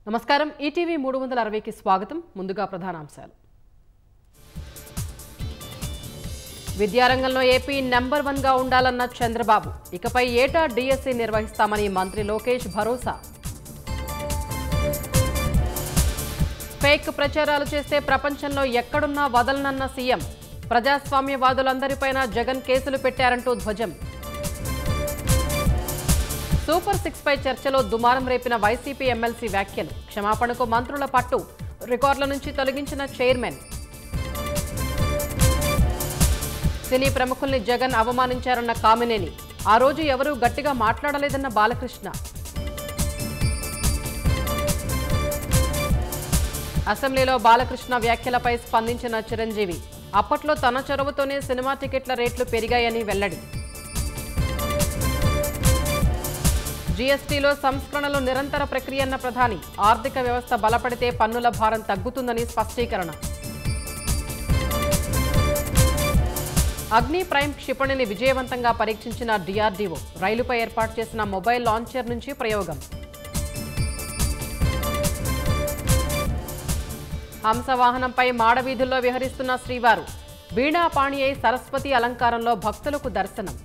నమస్కారం ఈటీవీ 360కి స్వాగతం ముందుగా ప్రధానాంశాలు విద్యారంగంలో ఏపీ నంబర్ 1 గా ఉండాలన్న చంద్రబాబు ఇకపై ఏటా డిఎస్సి నిర్వహిస్తామని మంత్రి లోకేష్ భరోసా ఫేక్ ప్రచారాలు చేస్తే ప్రపంచంలో ఎక్కడున్నా వదలనన్న సీఎం ప్రజాస్వామ్యవాదులందరిపైన జగన్ కేసులు పెట్టారంటూ ధ్వజం సూపర్ 6 పై చర్చలో దుమారం రేపిన వైసీపీ ఎమ్మెల్సీ వ్యాఖ్యలు క్షమాపణకు మంత్రుల పట్టు రికార్డుల నుంచి తొలగించిన చైర్మన్ సినీ ప్రముఖుల్ని జగన్ అవమానించారన్న కామినేని ఆ రోజు ఎవరూ గట్టిగా మాట్లాడలేదన్న బాలకృష్ణ అసెంబ్లీలో బాలకృష్ణ వ్యాఖ్యలపై స్పందించిన చిరంజీవి అప్పట్లో తన చొరవతోనే సినిమా టికెట్ల రేట్లు పెరిగాయని వెల్లడి జీఎస్టీలో సంస్కరణలు నిరంతర ప్రక్రియ అన్న ప్రధాని ఆర్థిక వ్యవస్థ బలపడితే పన్నుల భారం తగ్గుతుందని స్పష్టీకరణ అగ్ని ప్రైమ్ క్షిపణిని విజయవంతంగా పరీక్షించిన డిఆర్డీఓ రైలుపై ఏర్పాటు చేసిన మొబైల్ లాంచర్ నుంచి ప్రయోగం హంసవాహనంపై మాడవీధుల్లో విహరిస్తున్న శ్రీవారు వీణాపాణి అయి సరస్వతి అలంకారంలో భక్తులకు దర్శనం